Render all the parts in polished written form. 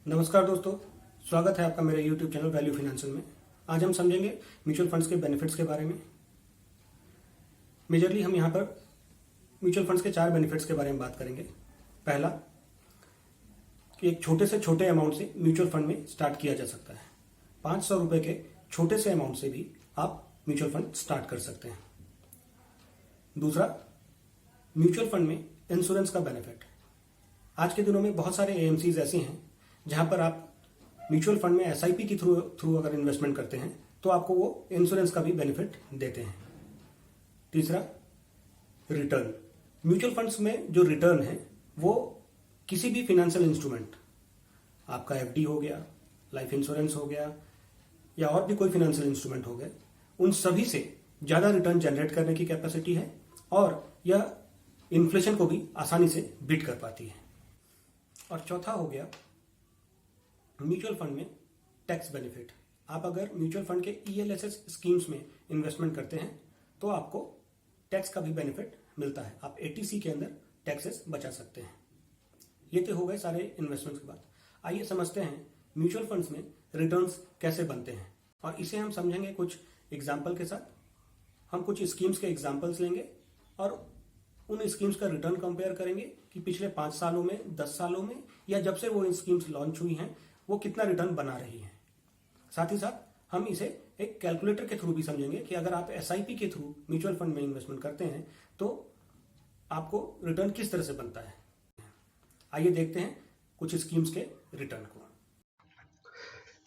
नमस्कार दोस्तों, स्वागत है आपका मेरे YouTube चैनल वैल्यू फाइनेंशियल में। आज हम समझेंगे म्यूचुअल फंड्स के बेनिफिट्स के बारे में। मेजरली हम यहाँ पर म्यूचुअल फंड्स के 4 बेनिफिट्स के बारे में बात करेंगे। पहला कि एक छोटे से छोटे अमाउंट से म्यूचुअल फंड में स्टार्ट किया जा सकता है। 500 रुपए के छोटे से अमाउंट से भी आप म्यूचुअल फंड स्टार्ट कर सकते हैं। दूसरा, म्यूचुअल फंड में इंश्योरेंस का बेनिफिट। आज के दिनों में बहुत सारे एएमसीज ऐसे हैं जहां पर आप म्यूचुअल फंड में एसआईपी की थ्रू अगर इन्वेस्टमेंट करते हैं तो आपको वो इंश्योरेंस का भी बेनिफिट देते हैं। तीसरा, रिटर्न। म्यूचुअल फंड्स में जो रिटर्न है वो किसी भी फाइनेंशियल इंस्ट्रूमेंट, आपका एफडी हो गया, लाइफ इंश्योरेंस हो गया या और भी कोई फाइनेंशियल इंस्ट्रूमेंट हो गए, उन सभी से ज्यादा रिटर्न जनरेट करने की कैपेसिटी है और यह इन्फ्लेशन को भी आसानी से बीट कर पाती है। और चौथा हो गया म्यूचुअल फंड में टैक्स बेनिफिट। आप अगर म्यूचुअल फंड के ईएलएसएस स्कीम्स में इन्वेस्टमेंट करते हैं तो आपको टैक्स का भी बेनिफिट मिलता है। आप एटीसी के अंदर टैक्सेस बचा सकते हैं। ये तो हो गए सारे इन्वेस्टमेंट्स के बाद। आइए समझते हैं म्यूचुअल फंड्स में रिटर्न्स कैसे बनते हैं और इसे हम समझेंगे कुछ एग्जाम्पल के साथ। हम कुछ स्कीम्स के एग्जाम्पल्स लेंगे और उन स्कीम्स का रिटर्न कंपेयर करेंगे कि पिछले 5 सालों में, 10 सालों में या जब से वो स्कीम्स लॉन्च हुई हैं वो कितना रिटर्न बना रही है। साथ ही साथ हम इसे एक कैलकुलेटर के थ्रू भी समझेंगे कि अगर आप एसआईपी के थ्रू म्यूचुअल फंड में इन्वेस्टमेंट करते हैं तो आपको रिटर्न किस तरह से बनता है। आइए देखते हैं कुछ स्कीम्स के रिटर्न को।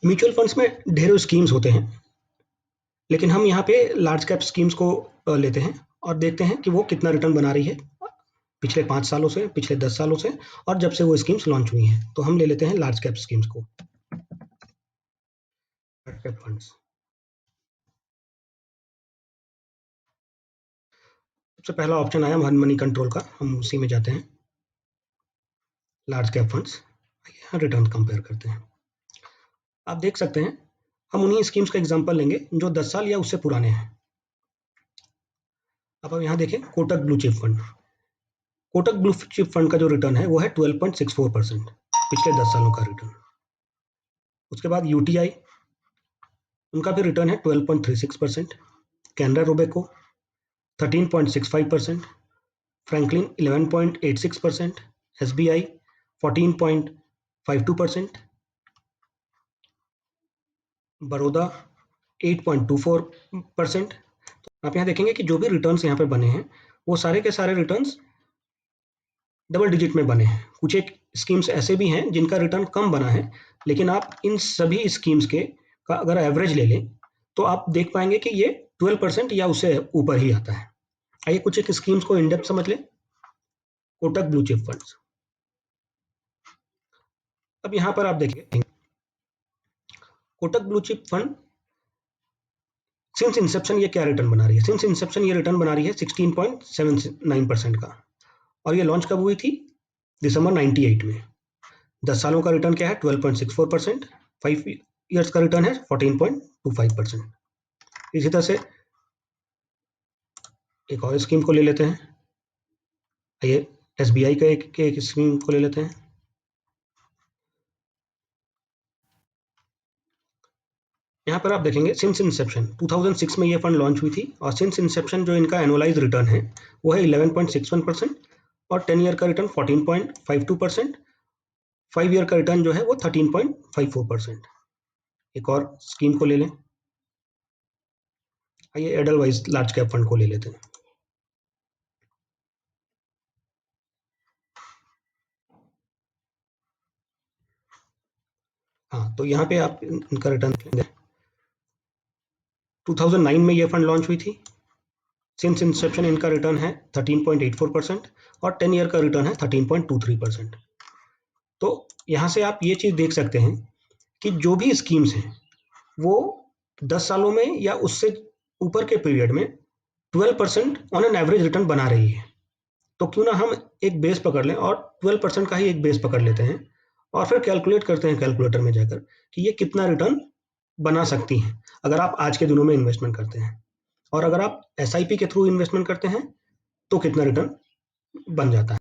म्यूचुअल फंड्स में ढेरों स्कीम्स होते हैं, लेकिन हम यहाँ पे लार्ज कैप स्कीम्स को लेते हैं और देखते हैं कि वो कितना रिटर्न बना रही है पिछले 5 सालों से, पिछले 10 सालों से और जब से वो स्कीम्स लॉन्च हुई हैं। तो हम ले लेते हैं लार्ज कैप स्कीम्स को, लार्ज कैप फंड्स। सबसे पहला ऑप्शन आया वन मनी कंट्रोल का, हम उसी में जाते हैं, लार्ज कैप फंड्स। यहाँ रिटर्न कंपेयर करते हैं। आप देख सकते हैं हम उन्हीं स्कीम्स का एग्जाम्पल लेंगे जो 10 साल या उससे पुराने हैं। अब यहाँ देखें Kotak blue chip fund. Kotak blue chip fund का जो रिटर्न है वो है 12.64% पिछले 10 सालों का रिटर्न। उसके बाद यूटीआई, उनका भी रिटर्न है 12.36%। Canara Robeco 13.65%, Franklin 11.86%, SBI 14.52%, Baroda 8.24%। आप यहाँ देखेंगे कि जो भी रिटर्न्स यहाँ पे बने हैं वो सारे के सारे रिटर्न्स डबल डिजिट में बने हैं। कुछ एक स्कीम्स ऐसे भी हैं जिनका रिटर्न कम बना है, लेकिन आप इन सभी स्कीम्स के का अगर एवरेज ले लें तो आप देख पाएंगे कि ये 12% या उससे ऊपर ही आता है। आइए कुछ एक स्कीम्स को इन डेप्थ समझ लें। Kotak blue chip funds. अब यहाँ पर आप देखिए Kotak blue chip fund since Inception ये क्या रिटर्न बना रही है। सिंस इंसेप्शन ये रिटर्न बना रही है 16.79% का, और ये लॉन्च कब हुई थी? दिसंबर 98 में। 10 सालों का रिटर्न क्या है? 12.64%। 5 ईयर्स का रिटर्न है 14.25%। इसी तरह से एक और स्कीम को ले लेते हैं। आइए एसबीआई का एक स्कीम को ले लेते हैं। यहाँ पर आप देखेंगे सिंस इंसेप्शन 2006 में ये फंड लॉन्च हुई थी और सिंस इंसेप्शन जो इनका एनुअलाइज रिटर्न है वो है 11.61% और 10 ईयर का रिटर्न 14.52%। 5 ईयर का रिटर्न जो है वो 13.54%। एक और स्कीम को ले लें। आइए एडलवाइज लार्ज कैप फंड को ले लेते हैं। हाँ, तो यहाँ पे आप इनका रिटर्न देखेंगे। 2009 में ये फंड लॉन्च हुई थी। सिंस इंसेप्शन इनका रिटर्न है 13.84% और 10 ईयर का रिटर्न है 13.23%। तो यहाँ से आप ये चीज़ देख सकते हैं कि जो भी स्कीम्स हैं वो 10 सालों में या उससे ऊपर के पीरियड में 12% ऑन एन एवरेज रिटर्न बना रही है। तो क्यों ना हम एक बेस पकड़ लें और 12% का ही एक बेस पकड़ लेते हैं और फिर कैलकुलेट करते हैं कैलकुलेटर में जाकर कि ये कितना रिटर्न बना सकती हैं अगर आप आज के दिनों में इन्वेस्टमेंट करते हैं, और अगर आप एसआईपी के थ्रू इन्वेस्टमेंट करते हैं तो कितना रिटर्न बन जाता है।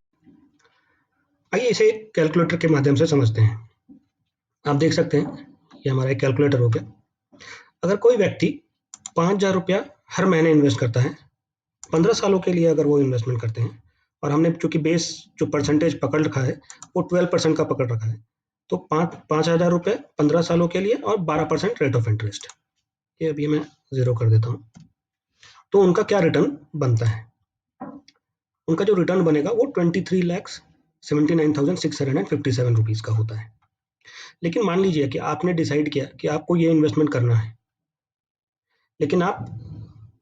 आइए इसे कैलकुलेटर के माध्यम से समझते हैं। आप देख सकते हैं ये हमारा एक कैलकुलेटर हो गया। अगर कोई व्यक्ति 5,000 रुपया हर महीने इन्वेस्ट करता है, 15 सालों के लिए अगर वो इन्वेस्टमेंट करते हैं, और हमने चूंकि बेस जो परसेंटेज पकड़ रखा है वो 12% का पकड़ रखा है, तो 5,000 रुपये 15 सालों के लिए और 12% रेट ऑफ इंटरेस्ट, ये अभी मैं 0 कर देता हूँ। तो उनका क्या रिटर्न बनता है? उनका जो रिटर्न बनेगा वो 23,79,657 रुपीज़ का होता है। लेकिन मान लीजिए कि आपने डिसाइड किया कि आपको ये इन्वेस्टमेंट करना है, लेकिन आप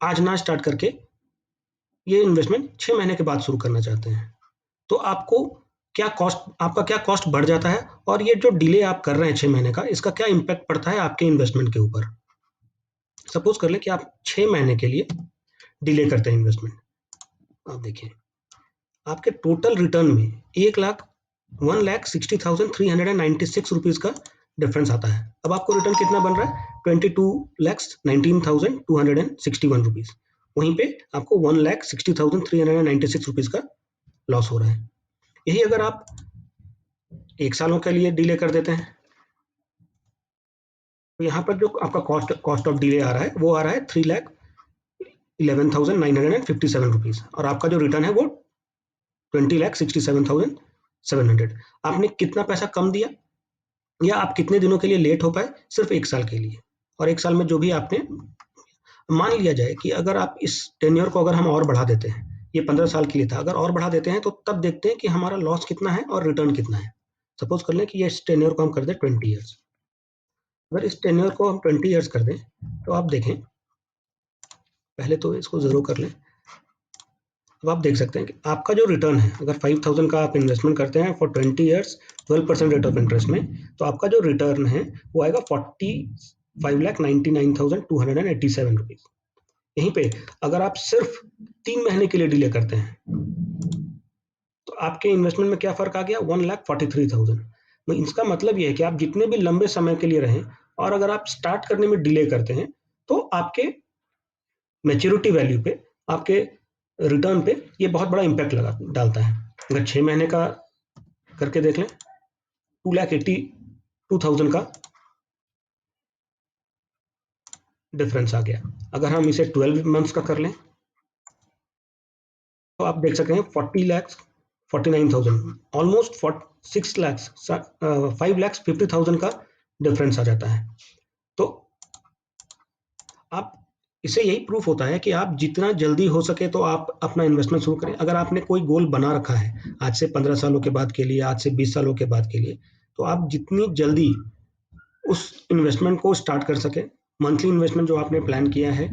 आज ना स्टार्ट करके ये इन्वेस्टमेंट 6 महीने के बाद शुरू करना चाहते हैं, तो आपका क्या कॉस्ट बढ़ जाता है, और ये जो डिले आप कर रहे हैं 6 महीने का, इसका क्या इम्पैक्ट पड़ता है आपके इन्वेस्टमेंट के ऊपर। सपोज कर लें कि आप 6 महीने के लिए डिले करते हैं इन्वेस्टमेंट। आप देखिए आपके टोटल रिटर्न में 1,60,396 रुपीज़ का डिफरेंस आता है। अब आपको रिटर्न कितना बन रहा है? 22,19,261 रुपीज़। वहीं पे आपको 1,60,396 रुपीज़ का लॉस हो रहा है। यही अगर आप 1 सालों के लिए डिले कर देते हैं, तो यहाँ पर जो आपका कॉस्ट ऑफ डिले आ रहा है वो आ रहा है 3,11,957 रुपीज़, और आपका जो रिटर्न है वो 20,67,700। आपने कितना पैसा कम दिया, या आप कितने दिनों के लिए लेट हो पाए? सिर्फ 1 साल के लिए। और 1 साल में जो भी आपने, मान लिया जाए कि अगर आप इस टेन्योर को अगर हम और बढ़ा देते हैं, ये 15 साल के लिए था, अगर और बढ़ा देते हैं तो तब देखते हैं कि हमारा लॉस कितना है और रिटर्न कितना है। सपोज कर लें कि ये इस टेन्योर को हम कर दें 20 ईयर्स। अगर इस टेन्योर को हम 20 ईयर्स कर दें, तो आप देखें, पहले तो इसको 0 कर लें। अब आप देख सकते हैं कि आपका जो रिटर्न है, अगर 5,000 का आप इन्वेस्टमेंट करते हैं for 20 years 12% rate of interest में, तो आपका जो रिटर्न है वो आएगा 45,99,287 रुपीज़। यहीं पे अगर आप सिर्फ 3 महीने के लिए डिले करते हैं, तो आपके इन्वेस्टमेंट में क्या फ़र्क आ गया? 1,43,000। तो इसका मतलब ये है कि आप जितने भी लंबे समय के लिए रहें, और अगर आप स्टार्ट करने में डिले करते हैं, तो आपके मैच्योरिटी वैल्यू पे, आपके रिटर्न पे ये बहुत बड़ा इम्पैक्ट डालता है। अगर 6 महीने का करके देख लें, 2,82,000 का डिफरेंस आ गया। अगर हम इसे 12 मंथ्स का कर लें, तो आप देख सकते हैं 40,49,000, ऑलमोस्ट 5,50,000 का डिफरेंस आ जाता है। तो आप, इससे यही प्रूफ होता है कि आप जितना जल्दी हो सके तो आप अपना इन्वेस्टमेंट शुरू करें। अगर आपने कोई गोल बना रखा है आज से 15 सालों के बाद के लिए, आज से 20 सालों के बाद के लिए, तो आप जितनी जल्दी उस इन्वेस्टमेंट को स्टार्ट कर सके, मंथली इन्वेस्टमेंट जो आपने प्लान किया है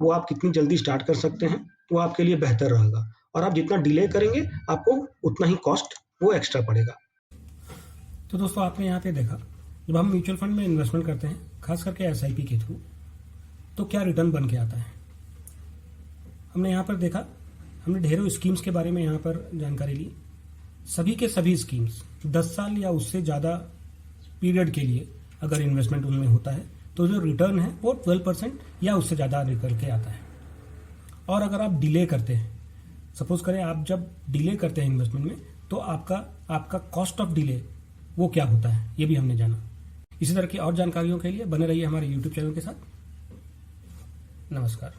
वो आप कितनी जल्दी स्टार्ट कर सकते हैं, तो आपके लिए बेहतर रहेगा। और आप जितना डिले करेंगे आपको उतना ही कॉस्ट वो एक्स्ट्रा पड़ेगा। तो दोस्तों आपने यहाँ पे देखा, जब हम म्यूचुअल फंड में इन्वेस्टमेंट करते हैं, खास करके एसआईपी के थ्रू, तो क्या रिटर्न बन के आता है। हमने यहाँ पर देखा, हमने ढेरों स्कीम्स के बारे में यहाँ पर जानकारी ली। सभी के सभी स्कीम्स 10 साल या उससे ज़्यादा पीरियड के लिए अगर इन्वेस्टमेंट उनमें होता है, तो जो रिटर्न है वो 12% या उससे ज़्यादा निकल के आता है। और अगर आप डिले करते हैं, सपोज करें आप जब डिले करते हैं इन्वेस्टमेंट में, तो आपका कॉस्ट ऑफ डिले वो क्या होता है, ये भी हमने जाना। इसी तरह की और जानकारियों के लिए बने रहिए हमारे YouTube चैनल के साथ। नमस्कार।